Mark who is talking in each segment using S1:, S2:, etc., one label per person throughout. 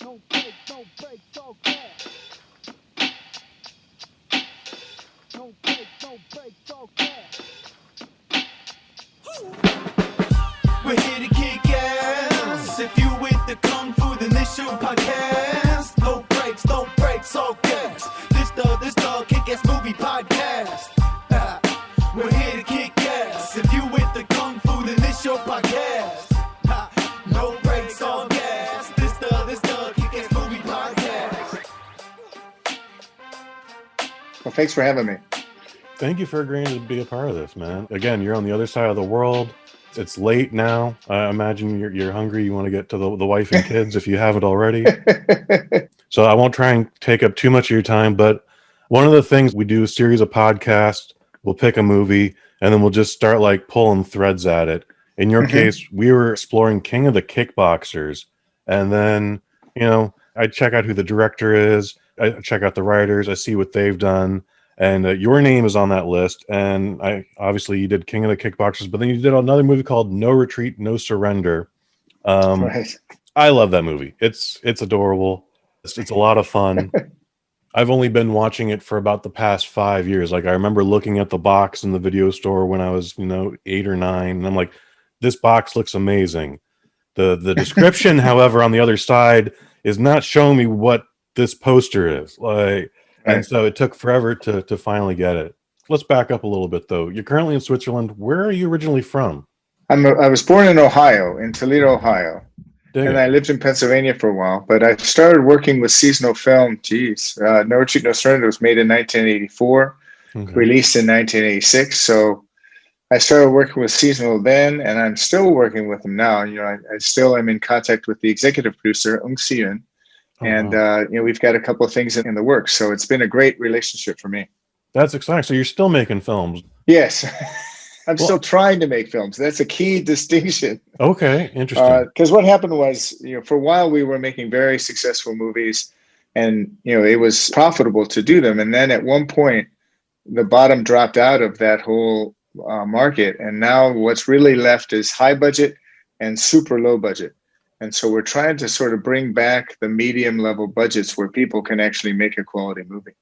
S1: No break, no break, no gas. No break, no break, no gas.
S2: We're here to kick ass. If you with the kung fu, then this your podcast. No breaks, all gas. This the kick-ass movie podcast. We're here to kick ass. If you with the kung fu, then this your podcast. No breaks, all gas. This the kick-ass movie podcast.
S3: Well, thanks for having me.
S4: Thank you for agreeing to be a part of this, man. Again, you're on the other side of the world. It's late now. I imagine you're hungry. You want to get to the wife and kids if you haven't already. So I won't try and take up too much of your time, but one of the things we do a series of podcasts, we'll pick a movie and then we'll just start like pulling threads at it. In your case, we were exploring King of the Kickboxers. And then, I check out who the director is. I check out the writers. I see what they've done. And your name is on that list. And obviously you did King of the Kickboxers, but then you did another movie called No Retreat, No Surrender.
S3: Right.
S4: I love that movie. It's adorable. It's a lot of fun. I've only been watching it for about the past 5 years. Like I remember looking at the box in the video store when I was, 8 or 9. And I'm like, this box looks amazing. The description, however, on the other side is not showing me what this poster is. Like, and so it took forever to finally get it. Let's back up a little bit, though. You're currently in Switzerland. Where are you originally from?
S3: I was born in Ohio, in Toledo, Ohio. And I lived in Pennsylvania for a while. But I started working with seasonal film. No Retreat, No Surrender was made in 1984, released in 1986. So I started working with seasonal then, and I'm still working with them now. I still am in contact with the executive producer, Ung Si-yun. And, we've got a couple of things in the works. So it's been a great relationship for me.
S4: That's exciting. So you're still making films?
S3: Yes. I'm still trying to make films. That's a key distinction.
S4: Okay. Interesting.
S3: Because what happened was, for a while we were making very successful movies and, it was profitable to do them. And then at one point, the bottom dropped out of that whole market. And now what's really left is high budget and super low budget. And so we're trying to sort of bring back the medium level budgets where people can actually make a quality movie.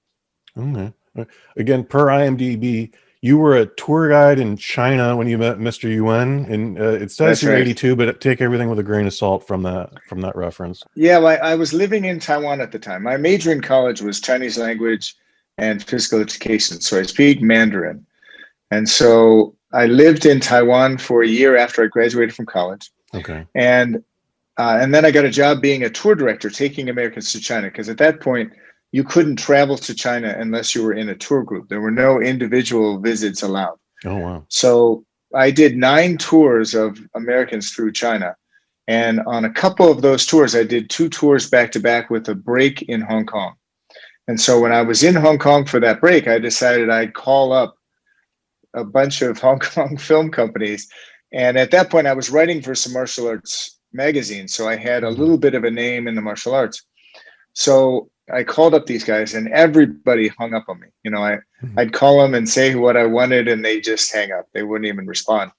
S4: Okay. Again, per IMDb, you were a tour guide in China when you met Mr. Yuan, and it says you're 82, but take everything with a grain of salt from that reference.
S3: Yeah, well, I was living in Taiwan at the time. My major in college was Chinese language and physical education, so I speak Mandarin. And so I lived in Taiwan for a year after I graduated from college.
S4: Okay.
S3: And then I got a job being a tour director, taking Americans to China, because at that point, you couldn't travel to China unless you were in a tour group. There were no individual visits allowed.
S4: Oh, wow.
S3: So I did 9 tours of Americans through China. And on a couple of those tours, I did 2 tours back to back with a break in Hong Kong. And so when I was in Hong Kong for that break, I decided I'd call up a bunch of Hong Kong film companies. And at that point, I was writing for some martial arts magazines. So I had a little bit of a name in the martial arts. So I called up these guys and everybody hung up on me. I'd call them and say what I wanted and they just hang up. They wouldn't even respond.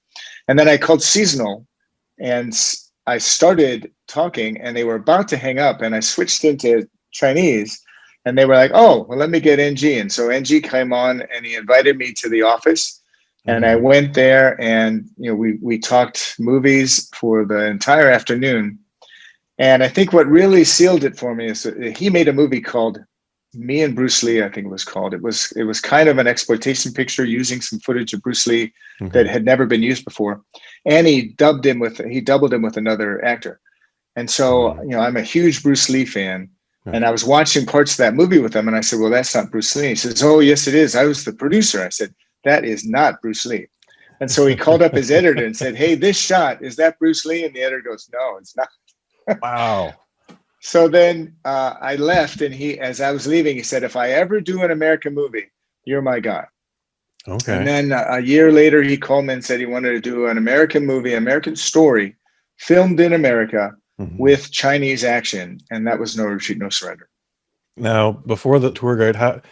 S3: And then I called seasonal and I started talking and they were about to hang up and I switched into Chinese and they were like, oh, well, let me get NG. And so NG came on and he invited me to the office and I went there and, we talked movies for the entire afternoon. And I think what really sealed it for me is that he made a movie called Me and Bruce Lee, I think it was called. It was kind of an exploitation picture using some footage of Bruce Lee that had never been used before. And he doubled him with another actor. And so, I'm a huge Bruce Lee fan. And I was watching parts of that movie with him. And I said, well, that's not Bruce Lee. He says, oh, yes, it is. I was the producer. I said, that is not Bruce Lee. And so he called up his editor and said, hey, this shot, is that Bruce Lee? And the editor goes, no, it's not.
S4: Wow.
S3: So then I left and as I was leaving, he said, if I ever do an American movie, you're my guy.
S4: Okay.
S3: And then a year later, he called me and said he wanted to do an American movie, American story, filmed in America with Chinese action. And that was No Retreat, No Surrender.
S4: Now, before the tour guide,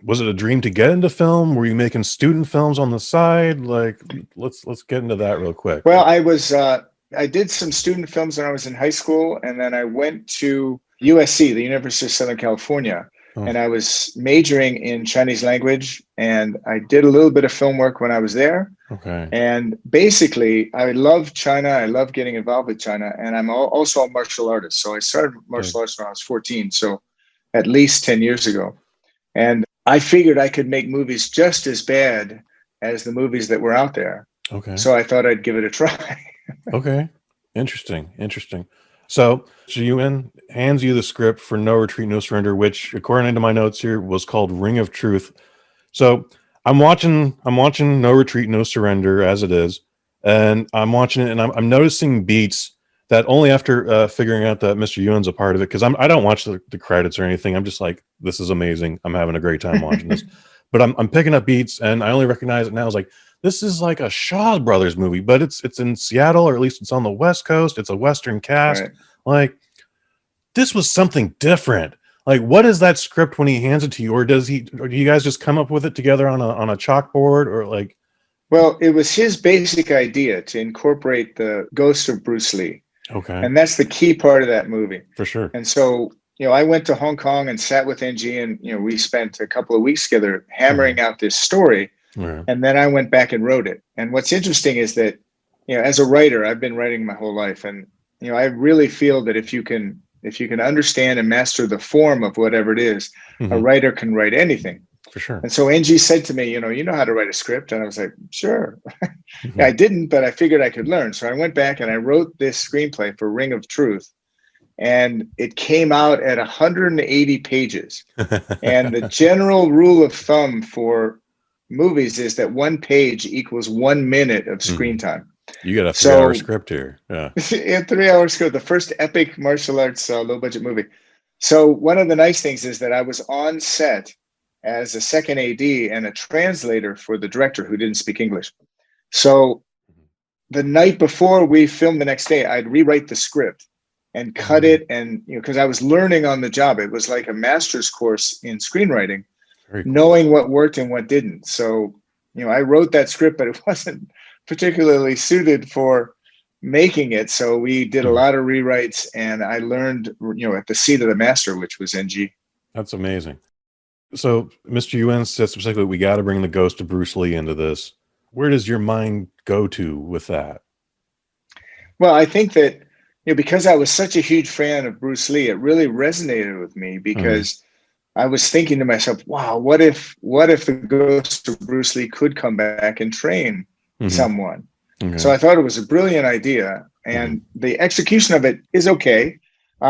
S4: was it a dream to get into film? Were you making student films on the side? Like, let's get into that real quick.
S3: Well, I did some student films when I was in high school, and then I went to USC, the University of Southern California.
S4: Oh.
S3: And I was majoring in Chinese language, and I did a little bit of film work when I was there.
S4: Okay.
S3: And basically, I love China. I love getting involved with China. And I'm also a martial artist. So I started martial arts when I was 14. So at least 10 years ago. And I figured I could make movies just as bad as the movies that were out there.
S4: Okay.
S3: So I thought I'd give it a try.
S4: Okay. Interesting. So Yuen hands you the script for No Retreat, No Surrender, which, according to my notes here, was called Ring of Truth. So I'm watching No Retreat, No Surrender as it is, and I'm watching it, and I'm noticing beats that only after figuring out that Mr. Yuen's a part of it, because I don't watch the credits or anything. I'm just like, this is amazing. I'm having a great time watching this. But I'm picking up beats, and I only recognize it now. I was like, this is like a Shaw Brothers movie, but it's in Seattle, or at least it's on the West Coast. It's a Western cast.
S3: Right.
S4: Like, this was something different. Like, what is that script when he hands it to you, or do you guys just come up with it together on a chalkboard, or like?
S3: Well, it was his basic idea to incorporate the ghost of Bruce Lee.
S4: Okay.
S3: And that's the key part of that movie.
S4: For sure.
S3: And so, I went to Hong Kong and sat with NG, and, we spent a couple of weeks together hammering out this story.
S4: Yeah.
S3: And then I went back and wrote it. And what's interesting is that, as a writer, I've been writing my whole life. And, I really feel that if you can understand and master the form of whatever it is, a writer can write anything.
S4: For sure.
S3: And so NG said to me, you know how to write a script? And I was like, sure. I didn't, but I figured I could learn. So I went back and I wrote this screenplay for Ring of Truth. And it came out at 180 pages. And the general rule of thumb for movies is that 1 page equals 1 minute of screen time.
S4: You got a 3-hour script here. Yeah.
S3: A 3-hour script, the first epic martial arts low budget movie. So one of the nice things is that I was on set as a second AD and a translator for the director who didn't speak English. So the night before we filmed the next day, I'd rewrite the script and cut it. And, because I was learning on the job, it was like a master's course in screenwriting, cool. Knowing what worked and what didn't. So, I wrote that script, but it wasn't particularly suited for making it. So we did a lot of rewrites, and I learned, at the seat of the master, which was NG.
S4: That's amazing. So Mr. Yuen said specifically, we got to bring the ghost of Bruce Lee into this. Where does your mind go to with that?
S3: Well, I think that, because I was such a huge fan of Bruce Lee, it really resonated with me because I was thinking to myself, wow, what if the ghost of Bruce Lee could come back and train someone? Okay. So I thought it was a brilliant idea, and the execution of it is okay.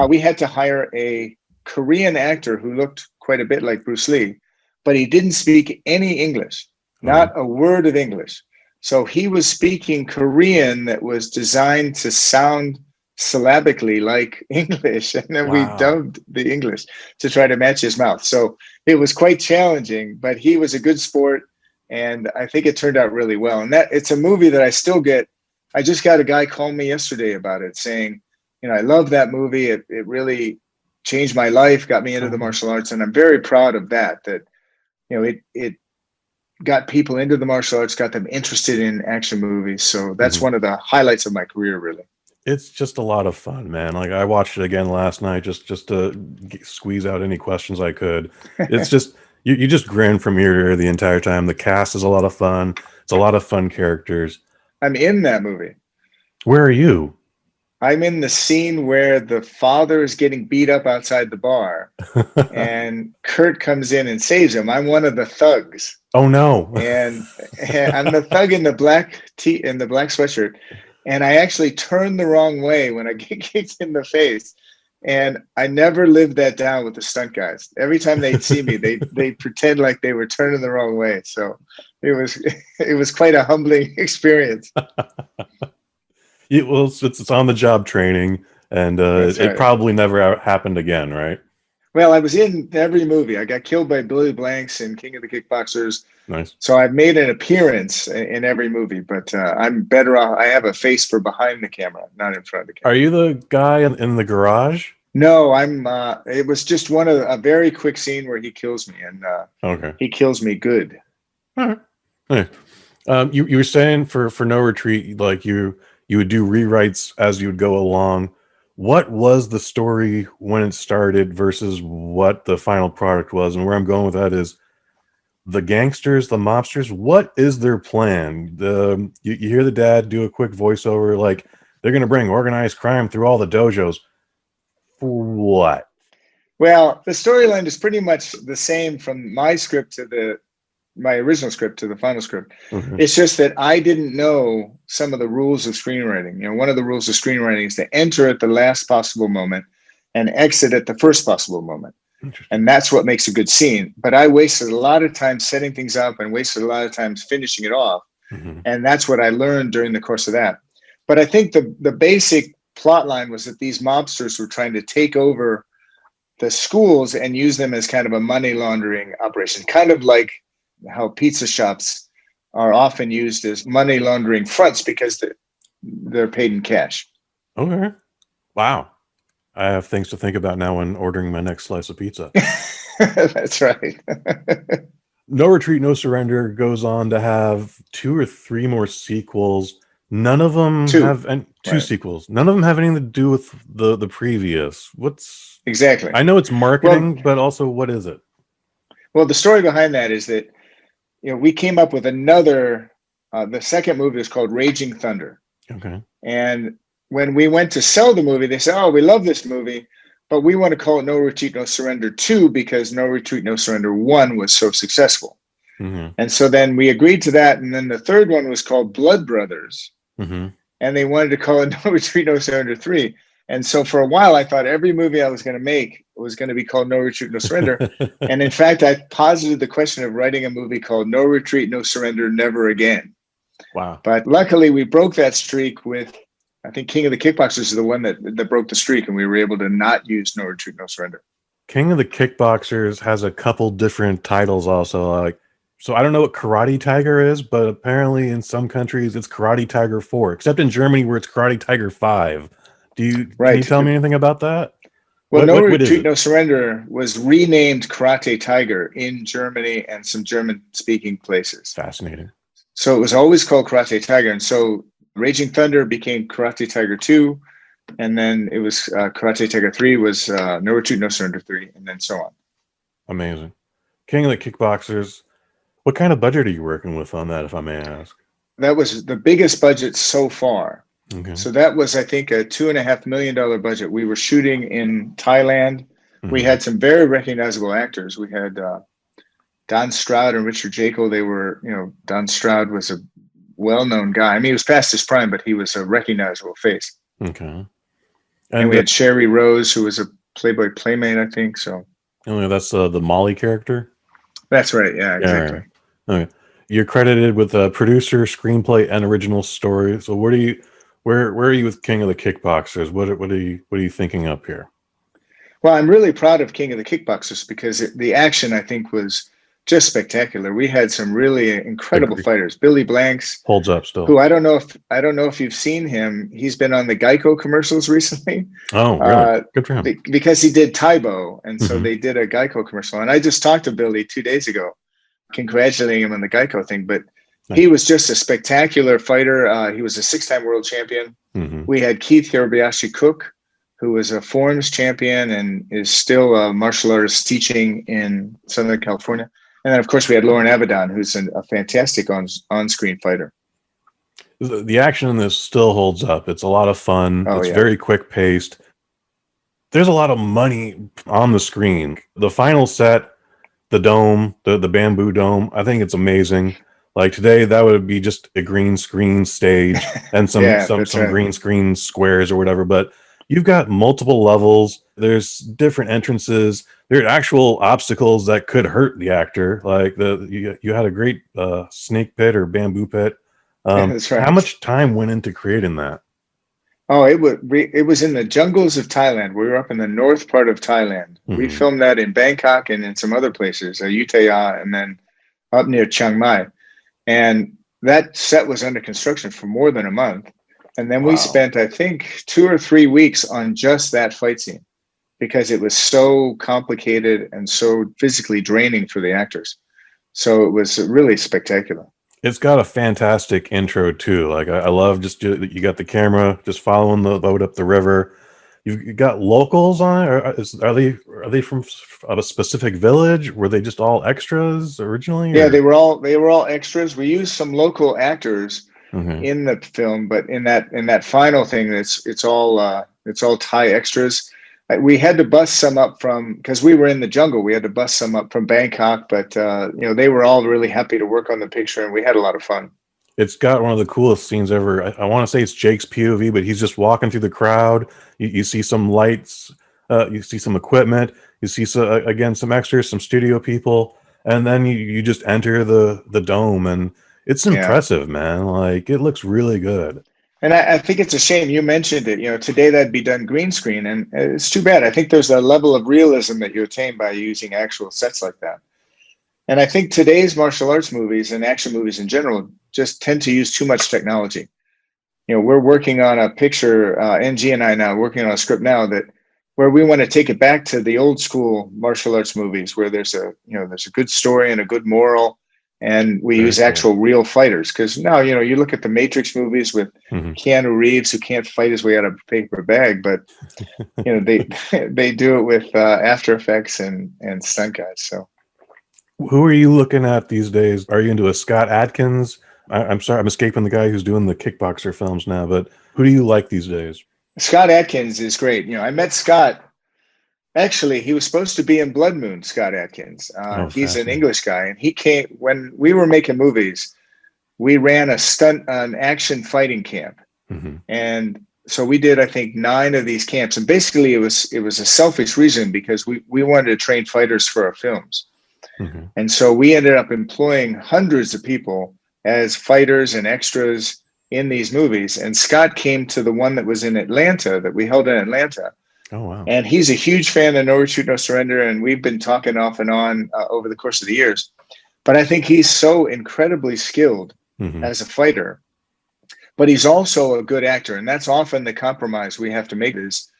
S3: We had to hire a Korean actor who looked quite a bit like Bruce Lee, but he didn't speak any English, not a word of English. So he was speaking Korean that was designed to sound syllabically like English, and then we dubbed the English to try to match his mouth. So it was quite challenging, but he was a good sport, and I think it turned out really well. And that it's a movie that I still get. I just got a guy call me yesterday about it, saying, I love that movie. It really changed my life, got me into the martial arts, and I'm very proud of that. That it got people into the martial arts, got them interested in action movies. So that's one of the highlights of my career, really.
S4: It's just a lot of fun, man. Like, I watched it again last night just to squeeze out any questions I could. It's just you just grin from ear to ear the entire time. The cast is a lot of fun. It's a lot of fun characters.
S3: I'm in that movie.
S4: Where are you?
S3: I'm in the scene where the father is getting beat up outside the bar, and Kurt comes in and saves him. I'm one of the thugs.
S4: Oh no!
S3: and I'm the thug in the black sweatshirt, and I actually turned the wrong way when I get kicked in the face. And I never lived that down with the stunt guys. Every time they'd see me, they pretend like they were turning the wrong way. So it was quite a humbling experience.
S4: Well, it's on the job training, and it probably never happened again, right?
S3: Well, I was in every movie. I got killed by Billy Blanks in King of the Kickboxers.
S4: Nice.
S3: So I've made an appearance in every movie, but I'm better off. I have a face for behind the camera, not in front of the camera.
S4: Are you the guy in the garage?
S3: No, I'm. It was just a very quick scene where he kills me, and he kills me good.
S4: All right. You were saying for No Retreat, like you would do rewrites as you would go along. what was the story when it started versus what the final product was? And where I'm going with that is the gangsters, the mobsters, what is their plan? You hear the dad do a quick voiceover like they're going to bring organized crime through all the dojos. For what?
S3: Well, the storyline is pretty much the same from my script to my original script to the final script.
S4: Mhm.
S3: It's just that I didn't know some of the rules of screenwriting. You know, one of the rules of screenwriting is to enter at the last possible moment and exit at the first possible moment. And that's what makes a good scene. But I wasted a lot of time setting things up and wasted a lot of time finishing it off.
S4: Mhm.
S3: And that's what I learned during the course of that. But I think the basic plot line was that these mobsters were trying to take over the schools and use them as kind of a money laundering operation, kind of like how pizza shops are often used as money laundering fronts because they're paid in cash.
S4: Okay. Wow. I have things to think about now when ordering my next slice of pizza.
S3: That's right.
S4: No Retreat, No Surrender goes on to have 2 or 3 more sequels. None of them
S3: Two.
S4: have two
S3: Right.
S4: sequels. None of them have anything to do with the previous. What's
S3: Exactly.
S4: I know it's marketing, but also what is it?
S3: Well, the story behind that is that, you know, we came up with another. The second movie is called Raging Thunder,
S4: Okay.
S3: and when we went to sell the movie, they said, "Oh, we love this movie, but we want to call it No Retreat, No Surrender 2 because No Retreat, No Surrender 1 was so successful."
S4: Mm-hmm.
S3: And so then we agreed to that, and then the third one was called Blood Brothers.
S4: Mm-hmm.
S3: And they wanted to call it No Retreat, No Surrender 3. And so for a while, I thought every movie I was going to make was going to be called No Retreat, No Surrender. And in fact, I posited the question of writing a movie called No Retreat, No Surrender, Never Again.
S4: Wow.
S3: But luckily, we broke that streak with, I think King of the Kickboxers is the one that broke the streak, and we were able to not use No Retreat, No Surrender.
S4: King of the Kickboxers has a couple different titles also. Like, so I don't know what Karate Tiger is, but apparently in some countries it's Karate Tiger 4, except in Germany where it's Karate Tiger 5. Can you tell me anything about that?
S3: Well,
S4: What
S3: No
S4: is
S3: Retreat,
S4: it?
S3: No Surrender was renamed Karate Tiger in Germany and some German-speaking places.
S4: Fascinating.
S3: So it was always called Karate Tiger. And so Raging Thunder became Karate Tiger 2. And then it was Karate Tiger 3 was No Retreat, No Surrender 3, and then so on.
S4: Amazing. King of the Kickboxers. What kind of budget are you working with on that, if I may ask?
S3: That was the biggest budget so far.
S4: Okay.
S3: So that was, I think, a $2.5 million budget. We were shooting in Thailand. We had some very recognizable actors. We had Don Stroud and Richard Jekyll. They were, you know, Don Stroud was a well-known guy. I mean, he was past his prime, but he was a recognizable face.
S4: Okay.
S3: And we had Sherry Rose, who was a Playboy Playmate, I think. So
S4: that's the Molly character?
S3: That's right. Yeah, exactly.
S4: Yeah. Okay. You're credited with a producer, screenplay, and original story. So where are you with King of the Kickboxers? What are you thinking up here?
S3: Well, I'm really proud of King of the Kickboxers because the action, I think, was just spectacular. We had some really incredible fighters. Billy Blanks
S4: holds up still.
S3: Who I don't know if you've seen him. He's been on the Geico commercials recently.
S4: Oh, really? Good for him.
S3: Because he did Taibo, and so they did a Geico commercial. And I just talked to Billy 2 days ago, congratulating him on the Geico thing. But he was just a spectacular fighter. He was a 6-time world champion. We had Keith W Cook, who was a forms champion and is still a martial artist teaching in Southern California. And then, of course, we had Lauren Avedon, who's a fantastic on-screen fighter.
S4: The action in this still holds up. It's a lot of fun. It's very quick-paced. There's a lot of money on the screen. The final set, the dome, the bamboo dome, I think it's amazing. Like today, that would be just a green screen stage and some green screen squares or whatever. But you've got multiple levels. There's different entrances. There are actual obstacles that could hurt the actor. Like you had a great snake pit or bamboo pit.
S3: That's right.
S4: How much time went into creating that?
S3: Oh, it was in the jungles of Thailand. We were up in the north part of Thailand. We filmed that in Bangkok and in some other places, Ayutthaya, and then up near Chiang Mai. And that set was under construction for more than a month. And then we spent, I think, 2 or 3 weeks on just that fight scene because it was so complicated and so physically draining for the actors. So it was really spectacular.
S4: It's got a fantastic intro too. Like I love just you got the camera just following the boat up the river. You got locals on, or are they from a specific village? Were they just all extras originally?
S3: Yeah,
S4: Or?
S3: they were all extras. We used some local actors in the film, but in that final thing, it's all Thai extras. We had to bust some up from, because we were in the jungle. We had to bust some up from Bangkok, but they were all really happy to work on the picture, and we had a lot of fun.
S4: It's got one of the coolest scenes ever. I want to say it's Jake's POV, but he's just walking through the crowd. You see some lights, you see some equipment, you see again some extras, some studio people, and then you just enter the dome, and it's impressive, man. Like, it looks really good.
S3: And I think it's a shame you mentioned it. Today that'd be done green screen, and it's too bad. I think there's a level of realism that you attain by using actual sets like that. And I think today's martial arts movies and action movies in general just tend to use too much technology. We're working on a picture, NG and I now working on a script now where we want to take it back to the old school martial arts movies where there's a good story and a good moral, and we use actual real fighters. Because now, you look at the Matrix movies with Keanu Reeves, who can't fight his way out of a paper bag, but they do it with After Effects and stunt guys. So.
S4: Who are you looking at these days? Are you into a Scott Atkins? I'm sorry, I'm escaping the guy who's doing the kickboxer films now, but who do you like these days?
S3: Scott Atkins is great. I met Scott. Actually, he was supposed to be in Blood Moon, Scott Atkins. He's an English guy, and he came when we were making movies. We ran an action fighting camp, and so we did, I think, 9 of these camps. And basically, it was a selfish reason because we wanted to train fighters for our films. And so we ended up employing hundreds of people as fighters and extras in these movies. And Scott came to the one that was in Atlanta, that we held in Atlanta.
S4: Oh, wow.
S3: And he's a huge fan of No Retreat, No Surrender. And we've been talking off and on over the course of the years. But I think he's so incredibly skilled as a fighter. But he's also a good actor. And that's often the compromise we have to make is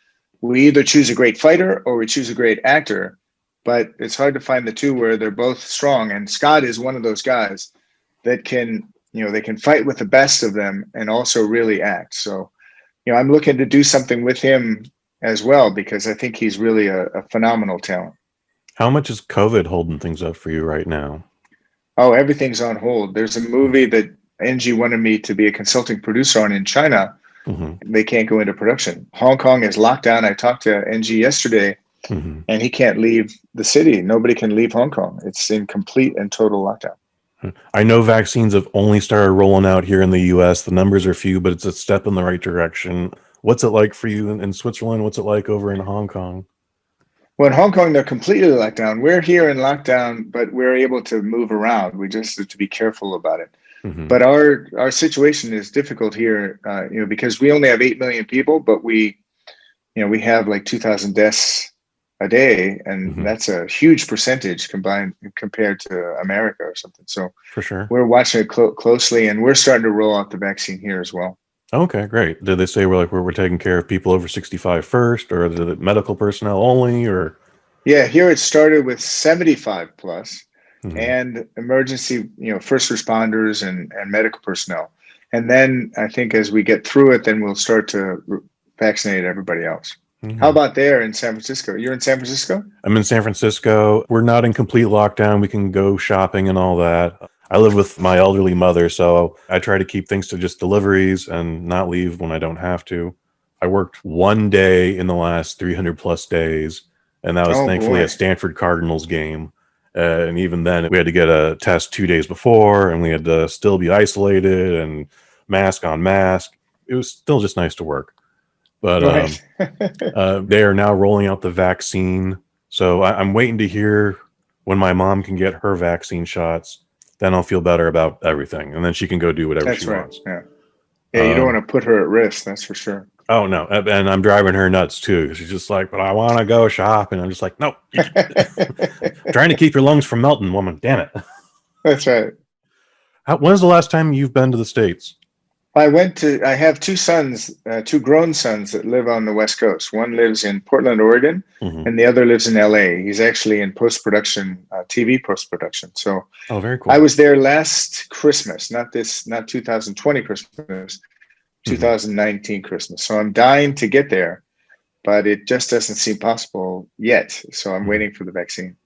S3: we either choose a great fighter or we choose a great actor. But it's hard to find the two where they're both strong. And Scott is one of those guys that can, they can fight with the best of them and also really act. So, I'm looking to do something with him as well, because I think he's really a phenomenal talent.
S4: How much is COVID holding things up for you right now?
S3: Oh, everything's on hold. There's a movie that NG wanted me to be a consulting producer on in China. They can't go into production. Hong Kong is locked down. I talked to NG yesterday. And he can't leave the city. Nobody can leave Hong Kong. It's in complete and total lockdown.
S4: I know vaccines have only started rolling out here in the U.S. The numbers are few, but it's a step in the right direction. What's it like for you in Switzerland? What's it like over in Hong Kong?
S3: Well, in Hong Kong, they're completely locked down. We're here in lockdown, but we're able to move around. We just have to be careful about it. But our situation is difficult here, because we only have 8 million people, but we have like 2,000 deaths a day, and that's a huge percentage compared to America or something. So
S4: for sure,
S3: we're watching it closely, and we're starting to roll out the vaccine here as well.
S4: Okay, great. Did they say we're taking care of people over 65 first, or is it medical personnel only? Or
S3: yeah, here it started with 75 plus and emergency, first responders and medical personnel, and then I think as we get through it, then we'll start to vaccinate everybody else. How about there in San Francisco? You're in San Francisco?
S4: I'm in San Francisco. We're not in complete lockdown. We can go shopping and all that. I live with my elderly mother, so I try to keep things to just deliveries and not leave when I don't have to. I worked one day in the last 300 plus days, and that was thankfully a Stanford Cardinals game. And even then, we had to get a test 2 days before, and we had to still be isolated and mask on mask. It was still just nice to work. But they are now rolling out the vaccine. So I'm waiting to hear when my mom can get her vaccine shots. Then I'll feel better about everything. And then she can go do whatever she wants.
S3: Yeah, you don't want to put her at risk. That's for sure.
S4: Oh, no. And I'm driving her nuts, too. She's just like, but I want to go shopping. I'm just like, no. Trying to keep your lungs from melting, woman. Damn it.
S3: That's right.
S4: When's the last time you've been to the States?
S3: I have 2 sons, 2 grown sons that live on the West Coast. One lives in Portland, Oregon, and the other lives in LA. He's actually in post-production, TV post-production. So
S4: very cool.
S3: I was there last Christmas, not 2020 Christmas, 2019 Christmas. So I'm dying to get there. but it just doesn't seem possible yet. So I'm waiting for the vaccine.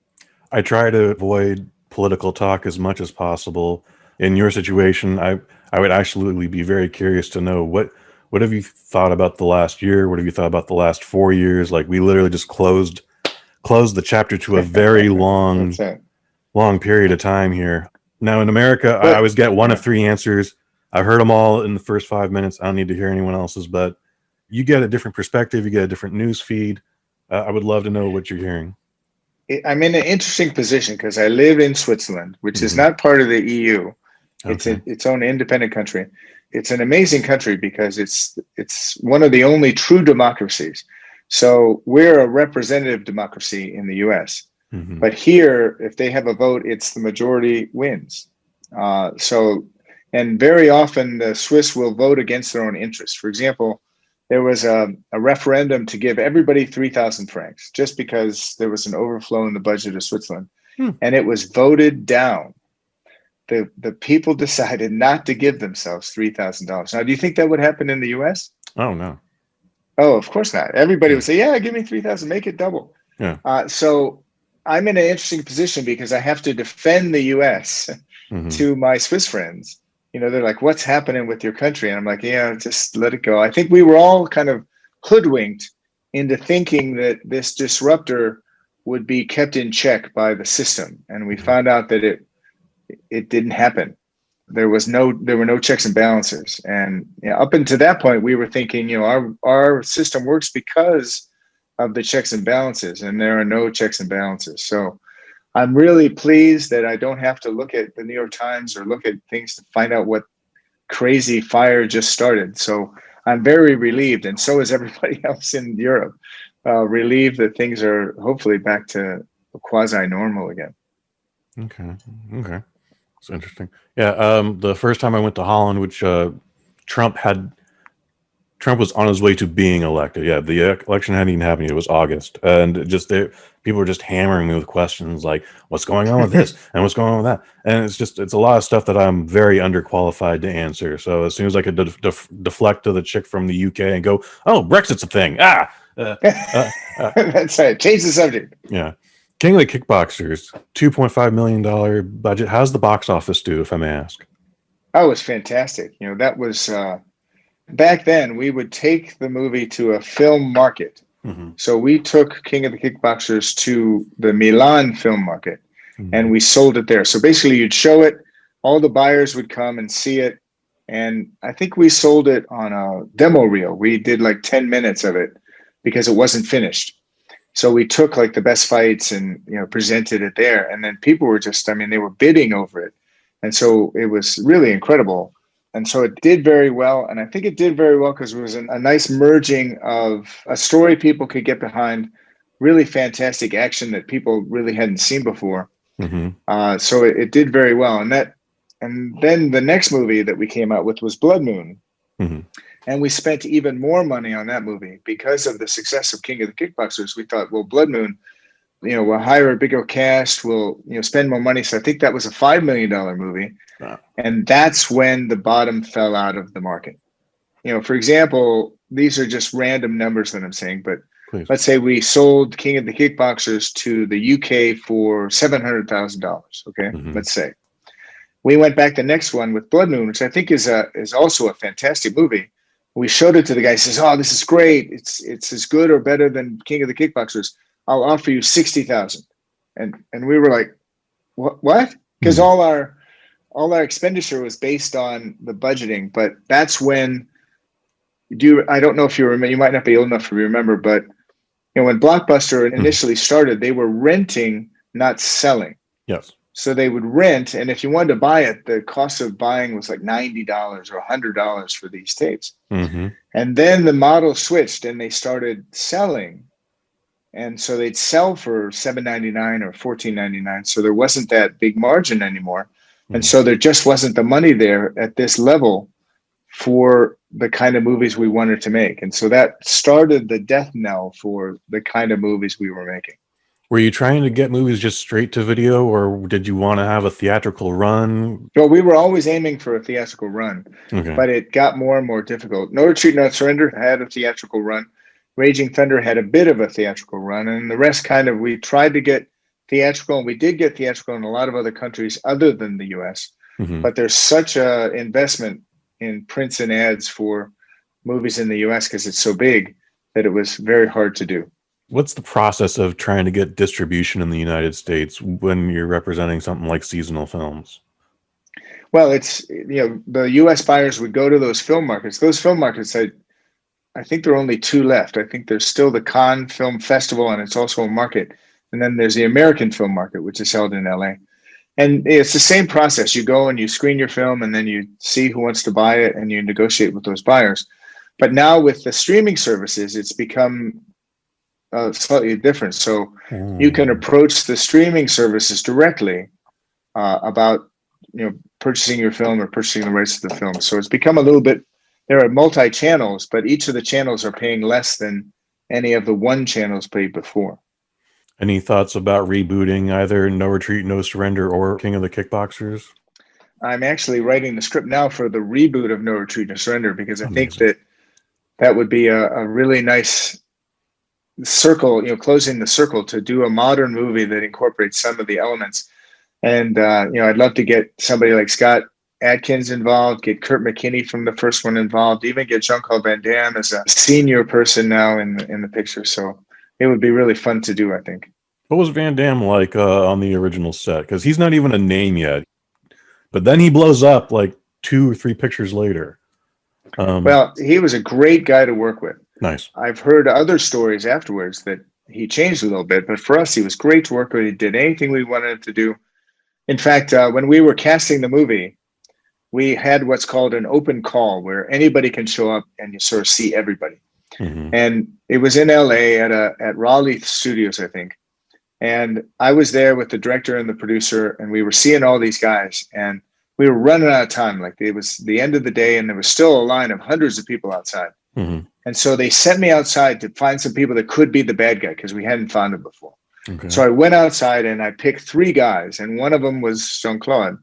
S4: I try to avoid political talk as much as possible. In your situation, I would actually be very curious to know what have you thought about the last year? What have you thought about the last 4 years? Like, we literally just closed the chapter to a very long period of time here. Now in America, I always get one of 3 answers. I've heard them all in the first 5 minutes. I don't need to hear anyone else's, but you get a different perspective. You get a different news feed. I would love to know what you're hearing.
S3: I'm in an interesting position because I live in Switzerland, which is not part of the EU. It's its own independent country. It's an amazing country because it's one of the only true democracies. So we're a representative democracy in the US. But here, if they have a vote, it's the majority wins. And very often the Swiss will vote against their own interests. For example, there was a referendum to give everybody 3,000 francs just because there was an overflow in the budget of Switzerland. And it was voted down. The people decided not to give themselves $3,000. Now, do you think that would happen in the US?
S4: Oh, no.
S3: Oh, of course not. Everybody would say, yeah, give me 3,000, make it double.
S4: Yeah.
S3: So I'm in an interesting position because I have to defend the US to my Swiss friends. They're like, what's happening with your country? And I'm like, yeah, just let it go. I think we were all kind of hoodwinked into thinking that this disruptor would be kept in check by the system. And we found out that it didn't happen. There were no checks and balances. And up until that point, we were thinking, our system works because of the checks and balances, and there are no checks and balances. So I'm really pleased that I don't have to look at the New York Times or look at things to find out what crazy fire just started. So I'm very relieved, and so is everybody else in Europe, relieved that things are hopefully back to quasi-normal again.
S4: Okay. It's interesting. Yeah, the first time I went to Holland, which Trump was on his way to being elected. Yeah, the election hadn't even happened. It was August, and people were just hammering me with questions like, "What's going on with this?" and "What's going on with that?" And it's a lot of stuff that I'm very underqualified to answer. So as soon as I could deflect to the chick from the UK and go, "Oh, Brexit's a thing,"
S3: that's right. Change the subject.
S4: Yeah. King of the Kickboxers, $2.5 million budget. How's the box office do, if I may ask?
S3: Oh, it was fantastic. That was back then. We would take the movie to a film market. So we took King of the Kickboxers to the Milan film market, and we sold it there. So basically, you'd show it, all the buyers would come and see it, and I think we sold it on a demo reel. We did like 10 minutes of it because it wasn't finished. So we took like the best fights and presented it there, and then people were they were bidding over it, and so it was really incredible. And so it did very well, and I think it did very well because it was a nice merging of a story people could get behind, really fantastic action that people really hadn't seen before. So it did very well, and then the next movie that we came out with was Blood Moon. And we spent even more money on that movie because of the success of King of the Kickboxers. We thought, well, Blood Moon, we'll hire a bigger cast, we'll spend more money. So I think that was a $5 million movie. Wow. And that's when the bottom fell out of the market. For example, these are just random numbers that I'm saying, but please, let's say we sold King of the Kickboxers to the UK for $700,000. Okay, let's say. We went back the next one with Blood Moon, which I think is also a fantastic movie. We showed it to the guy. He says, "Oh, this is great. It's as good or better than King of the Kickboxers. I'll offer you $60,000." And we were like, "What?" Because all our expenditure was based on the budgeting. But that's when I don't know if you remember. You might not be old enough to remember, but when Blockbuster initially started, they were renting, not selling.
S4: Yes.
S3: So they would rent, and if you wanted to buy it, the cost of buying was like $90 or $100 for these tapes. And then the model switched, and they started selling, and so they'd sell for $7.99 or $14.99. So there wasn't that big margin anymore, and so there just wasn't the money there at this level for the kind of movies we wanted to make, and so that started the death knell for the kind of movies we were making.
S4: Were you trying to get movies just straight to video, or did you want to have a theatrical run?
S3: Well, we were always aiming for a theatrical run, but it got more and more difficult. No Retreat, No Surrender had a theatrical run. Raging Thunder had a bit of a theatrical run, and the rest kind of, we tried to get theatrical, and we did get theatrical in a lot of other countries other than the US.
S4: Mhm.
S3: But there's such a investment in prints and ads for movies in the US because it's so big that it was very hard to do.
S4: What's the process of trying to get distribution in the United States when you're representing something like seasonal films?
S3: Well, it's, the US buyers would go to those film markets. Those film markets, I think there are only two left. I think there's still the Cannes Film Festival, and it's also a market. And then there's the American Film Market, which is held in LA. And it's the same process. You go and you screen your film, and then you see who wants to buy it, and you negotiate with those buyers. But now with the streaming services, it's become slightly different. So you can approach the streaming services directly about purchasing your film or purchasing the rights to the film. So it's become a little bit, there are multi-channels, but each of the channels are paying less than any of the one channels paid before.
S4: Any thoughts about rebooting either No Retreat, No Surrender or King of the Kickboxers?
S3: I'm actually writing the script now for the reboot of No Retreat, No Surrender, because I
S4: Amazing.
S3: think that would be a really nice circle, closing the circle to do a modern movie that incorporates some of the elements. And, I'd love to get somebody like Scott Atkins involved, get Kurt McKinney from the first one involved, even get Jean-Claude Van Damme as a senior person now in the picture. So it would be really fun to do, I think.
S4: What was Van Damme like on the original set? Because he's not even a name yet. But then he blows up like 2 or 3 pictures later.
S3: Well, he was a great guy to work with.
S4: Nice.
S3: I've heard other stories afterwards that he changed a little bit, but for us, he was great to work with. He did anything we wanted him to do. In fact, when we were casting the movie, we had what's called an open call where anybody can show up and you sort of see everybody.
S4: Mm-hmm.
S3: And it was in LA at Raleigh Studios, I think. And I was there with the director and the producer, and we were seeing all these guys, and we were running out of time. Like, it was the end of the day, and there was still a line of hundreds of people outside.
S4: Mm-hmm.
S3: And so they sent me outside to find some people that could be the bad guy because we hadn't found him before.
S4: Okay.
S3: So I went outside and I picked 3 guys, and one of them was Jean-Claude.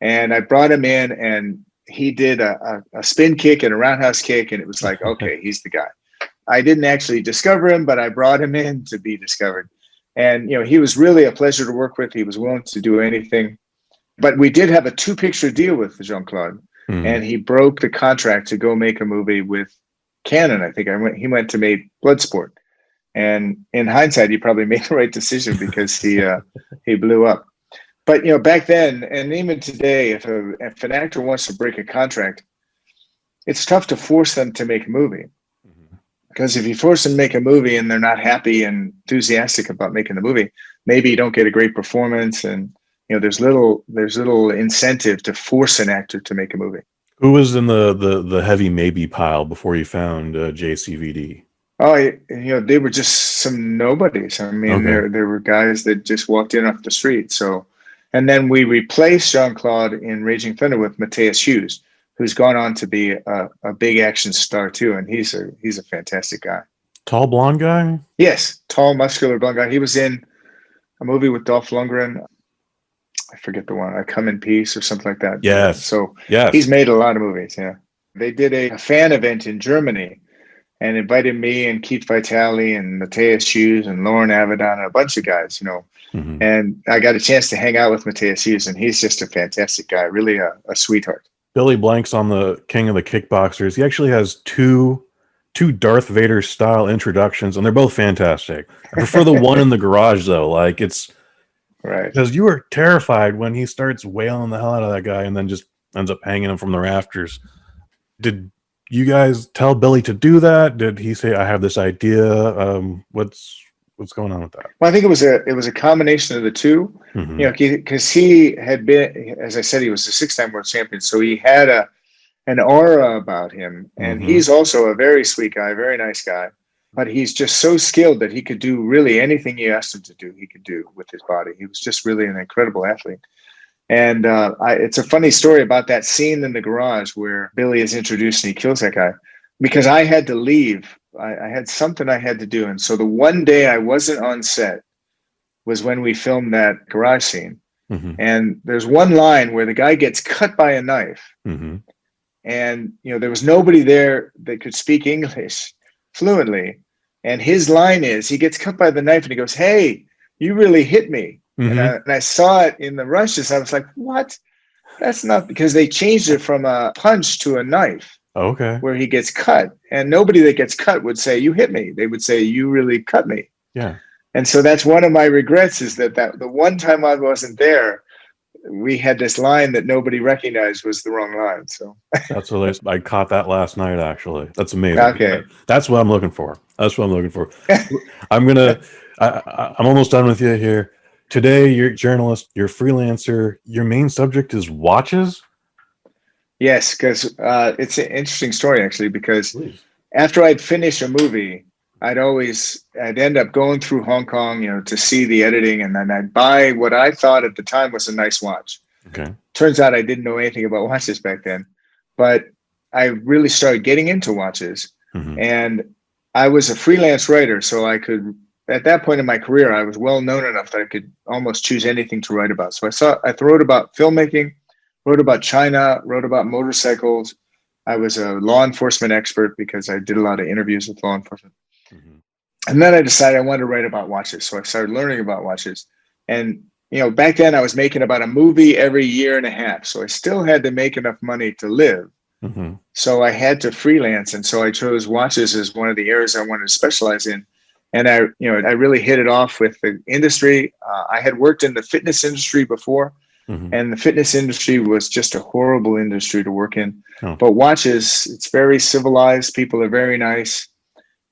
S3: And I brought him in, and he did a spin kick and a roundhouse kick, and it was like, okay, he's the guy. I didn't actually discover him, but I brought him in to be discovered. And, he was really a pleasure to work with. He was willing to do anything. But we did have a 2-picture deal with Jean-Claude, and he broke the contract to go make a movie with Canon. I think he went to make Bloodsport. And in hindsight, he probably made the right decision because he blew up. But, back then, and even today, if an actor wants to break a contract, it's tough to force them to make a movie. Because if you force them to make a movie and they're not happy and enthusiastic about making the movie, maybe you don't get a great performance. And, there's little incentive to force an actor to make a movie.
S4: Who was in the heavy maybe pile before you found JCVD?
S3: Oh, they were just some nobodies. I mean,
S4: Okay.
S3: there were guys that just walked in off the street. So, and then we replaced Jean-Claude in Raging Thunder with Matthias Hughes, who's gone on to be a big action star too, and he's a fantastic guy.
S4: Tall blonde guy?
S3: Yes, tall, muscular blonde guy. He was in a movie with Dolph Lundgren. I forget the one. I Come in Peace or something like that.
S4: Yes.
S3: So
S4: yes.
S3: He's made a lot of movies. Yeah. They did a fan event in Germany and invited me and Keith Vitale and Matthias Hughes and Lauren Avedon and a bunch of guys,
S4: Mm-hmm.
S3: And I got a chance to hang out with Matthias Hughes, and he's just a fantastic guy, really a sweetheart.
S4: Billy Blank's on the King of the Kickboxers. He actually has two Darth Vader style introductions, and they're both fantastic. I prefer the one in the garage though. Like, it's
S3: right,
S4: because you are terrified when he starts wailing the hell out of that guy and then just ends up hanging him from the rafters. Did you guys tell Billy to do that? Did he say, I have this idea? What's going on with that?
S3: Well, I think it was a combination of the two.
S4: Mm-hmm.
S3: Because he had been, as I said, he was a 6-time world champion, so he had an aura about him, and he's also a very sweet guy, very nice guy. But he's just so skilled that he could do really anything you asked him to do. He could do with his body. He was just really an incredible athlete. And it's a funny story about that scene in the garage where Billy is introduced and he kills that guy, because I had to leave. I had something I had to do. And so the one day I wasn't on set was when we filmed that garage scene.
S4: Mm-hmm.
S3: And there's one line where the guy gets cut by a knife.
S4: Mm-hmm.
S3: And, there was nobody there that could speak English fluently. And his line is, he gets cut by the knife and he goes, "Hey, you really hit me."
S4: Mhm.
S3: And I saw it in the rushes. I was like, what? That's not, because they changed it from a punch to a knife
S4: Okay.
S3: where he gets cut. And nobody that gets cut would say, "You hit me." They would say, "You really cut me."
S4: Yeah.
S3: And so that's one of my regrets, is that the one time I wasn't there, we had this line that nobody recognized was the wrong line. So,
S4: That's hilarious. I caught that last night, actually. That's amazing.
S3: okay.
S4: That's what I'm looking for. That's what I'm looking for. I'm gonna. I'm almost done with you here. Today, you're a journalist. You're a freelancer. Your main subject is watches.
S3: Yes, because it's an interesting story, actually, because
S4: Please.
S3: after I'd finish a movie, I'd end up going through Hong Kong, to see the editing, and then I'd buy what I thought at the time was a nice watch.
S4: Okay.
S3: Turns out I didn't know anything about watches back then, but I really started getting into watches.
S4: Mhm.
S3: And I was a freelance writer, so I could, at that point in my career, I was well known enough that I could almost choose anything to write about. So I wrote about filmmaking, wrote about China, wrote about motorcycles. I was a law enforcement expert because I did a lot of interviews with law enforcement.
S4: Mhm.
S3: And then I decided I wanted to write about watches. So I started learning about watches. And, back then I was making about a movie every year and a half. So I still had to make enough money to live.
S4: Mhm.
S3: So I had to freelance. And so I chose watches as one of the areas I wanted to specialize in. And I really hit it off with the industry. I had worked in the fitness industry before,
S4: Mhm.
S3: and the fitness industry was just a horrible industry to work in.
S4: Oh.
S3: But watches, it's very civilized. People are very nice.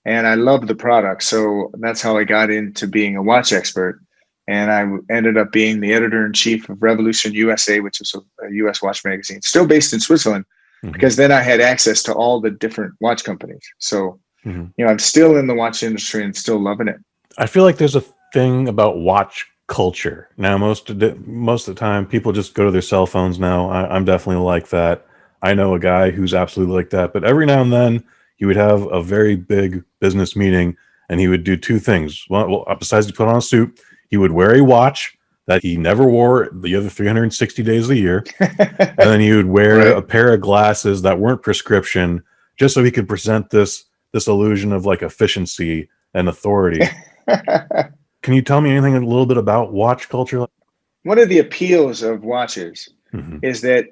S3: And I love the product. So that's how I got into being a watch expert. And I ended up being the editor-in-chief of Revolution USA, which is a US watch magazine, still based in Switzerland,
S4: Mhm.
S3: because then I had access to all the different watch companies. So,
S4: Mhm.
S3: I'm still in the watch industry and still loving it.
S4: I feel like there's a thing about watch culture now. Most of the time, people just go to their cell phones now. I'm definitely like that. I know a guy who's absolutely like that. But every now and then, he would have a very big business meeting, and he would do two things. Well, besides he put on a suit, he would wear a watch that he never wore the other 360 days of the year, and then he would wear
S3: Right.
S4: a pair of glasses that weren't prescription, just so he could present this illusion of like efficiency and authority. Can you tell me anything a little bit about watch culture?
S3: One of the appeals of watches
S4: Mhm.
S3: is that,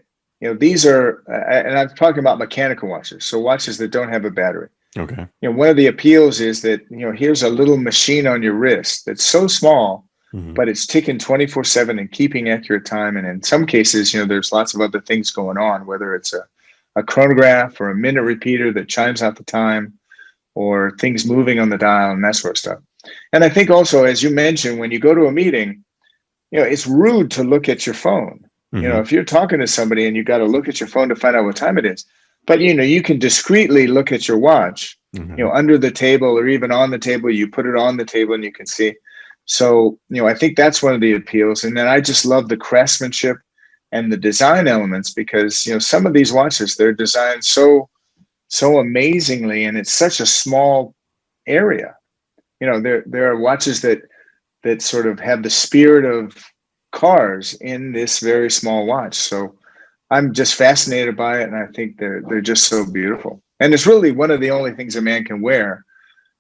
S3: these are, and I'm talking about mechanical watches, so watches that don't have a battery.
S4: Okay.
S3: One of the appeals is that, here's a little machine on your wrist that's so small,
S4: Mhm.
S3: but it's ticking 24/7 and keeping accurate time. And in some cases, there's lots of other things going on, whether it's a chronograph or a minute repeater that chimes out the time, or things moving on the dial and that sort of stuff. And I think also, as you mentioned, when you go to a meeting, it's rude to look at your phone.
S4: Mhm.
S3: If you're talking to somebody and you got to look at your phone to find out what time it is, but you can discreetly look at your watch,
S4: Mhm.
S3: under the table or even on the table. You put it on the table and you can see. So, I think that's one of the appeals. And then I just love the craftsmanship and the design elements, because, some of these watches, they're designed so amazingly, and it's such a small area. There are watches that sort of have the spirit of cars in this very small watch. So I'm just fascinated by it, and I think they're just so beautiful. And it's really one of the only things a man can wear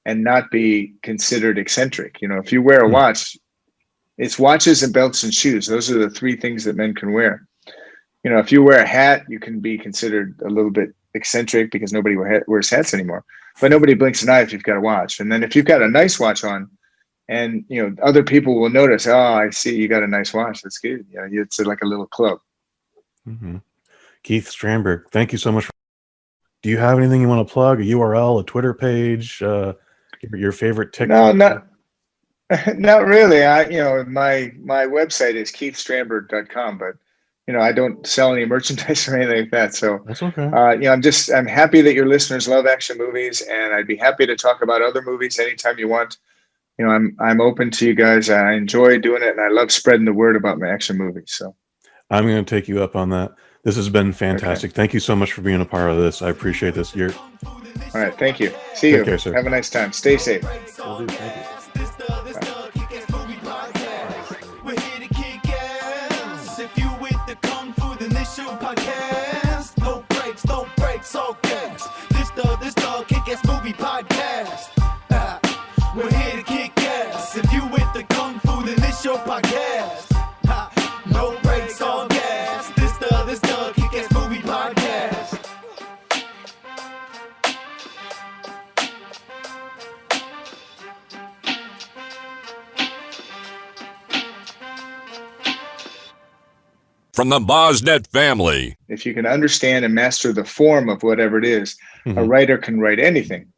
S3: and not be considered eccentric. If you wear a watch, it's watches and belts and shoes. Those are the three things that men can wear. If you wear a hat, you can be considered a little bit eccentric because nobody wears hats anymore. But nobody blinks an eye if you've got a watch. And then if you've got a nice watch on, and other people will notice, oh, I see you got a nice watch. That's good. It's like a little club.
S4: Mhm. Keith Strandberg, thank you so much. Do you have anything you want to plug? A URL, a Twitter page, your favorite TikTok?
S3: No, not really. My website is keithstrandberg.com, but I don't sell any merchandise or anything like that. So
S4: That's okay.
S3: I'm happy that your listeners love action movies, and I'd be happy to talk about other movies anytime you want. I'm open to you guys. I enjoy doing it, and I love spreading the word about my action movies. So
S4: I'm going to take you up on that. This has been fantastic. Thank you so much for being a part of this. I appreciate this.
S3: All right. Thank you. See you.
S4: Take care, sir.
S3: Have a nice time. Stay safe.
S4: Will do. Thank you.
S2: We're here to kick ass. If you with the Kung Fu, then this your podcast. No breaks, all gas. This the kick ass movie podcast.
S5: from the BosNet family.
S3: If you can understand and master the form of whatever it is, a writer can write anything.